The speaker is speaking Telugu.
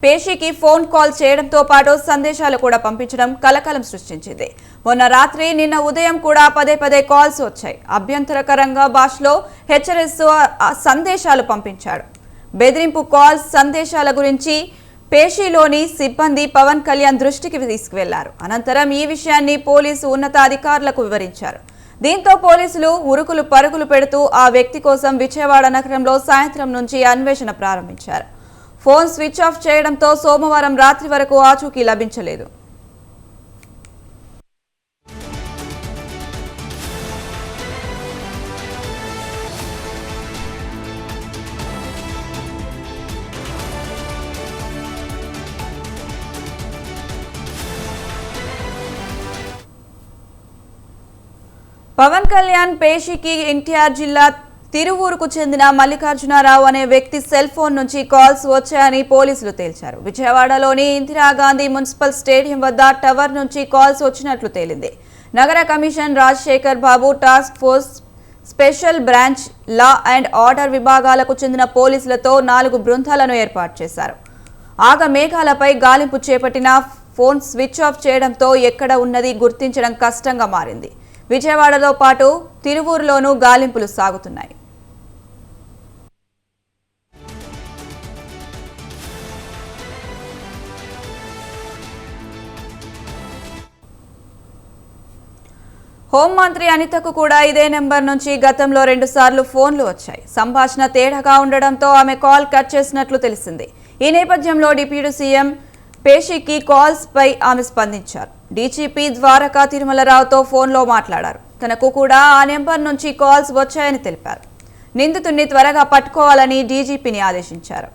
పేషికి ఫోన్ కాల్ చేయడంతో పాటు సందేశాలు కూడా పంపించడం కలకలం సృష్టించింది. మొన్న రాత్రి నిన్న ఉదయం కూడా పదే కాల్స్ వచ్చాయి. అభ్యంతరకరంగా భాషలో హెచ్చరిస్తూ సందేశాలు పంపించాడు. బెదిరింపు కాల్స్ సందేశాల గురించి పేషిలోని సిబ్బంది పవన్ కళ్యాణ్ దృష్టికి తీసుకువెళ్లారు. అనంతరం ఈ విషయాన్ని పోలీసు ఉన్నతాధికారులకు వివరించారు. దీంతో పోలీసులు ఉరుకులు పరుగులు పెడుతూ ఆ వ్యక్తి కోసం విజయవాడ నగరంలో సాయంత్రం నుంచి అన్వేషణ ప్రారంభించారు. ఫోన్ స్విచ్ ఆఫ్ చేయడంతో సోమవారం రాత్రి వరకు ఆచూకీ లభించలేదు. పవన్ కళ్యాణ్ పేషికి ఎన్టీఆర్ జిల్లా తిరువూరుకు చెందిన మల్లికార్జునరావు అనే వ్యక్తి సెల్ ఫోన్ నుంచి కాల్స్ వచ్చాయని పోలీసులు తేల్చారు. విజయవాడలోని ఇందిరాగాంధీ మున్సిపల్ స్టేడియం వద్ద టవర్ నుంచి కాల్స్ వచ్చినట్లు తేలింది. నగర commission Rajasekhar Babu task force special branch law and order విభాగాలకు చెందిన పోలీసులతో 4 బృందాలను ఏర్పాటు చేశారు. ఆగమేఘాలపై గాలింపు చేపట్టిన ఫోన్ స్విచ్ ఆఫ్ చేయడంతో ఎక్కడ ఉన్నది గుర్తించడం కష్టంగా మారింది. విజయవాడతో పాటు తిరువూరులోనూ గాలింపులు సాగుతున్నాయి. హోంమంత్రి అనితకు కూడా ఇదే నెంబర్ నుంచి గతంలో 2 సార్లు ఫోన్లు వచ్చాయి. సంభాషణ తేడాగా ఉండడంతో ఆమె కాల్ కట్ చేసినట్లు తెలిసింది. ఈ నేపథ్యంలో డిప్యూటీ సీఎం పేషికి కాల్స్ పై ఆమె స్పందించారు. డీజీపీ ద్వారకా తిరుమలరావుతో ఫోన్లో మాట్లాడారు. తనకు కూడా ఆ నెంబర్ నుంచి కాల్స్ వచ్చాయని తెలిపారు. నిందితుడిని త్వరగా పట్టుకోవాలని డీజీపీని ఆదేశించారు.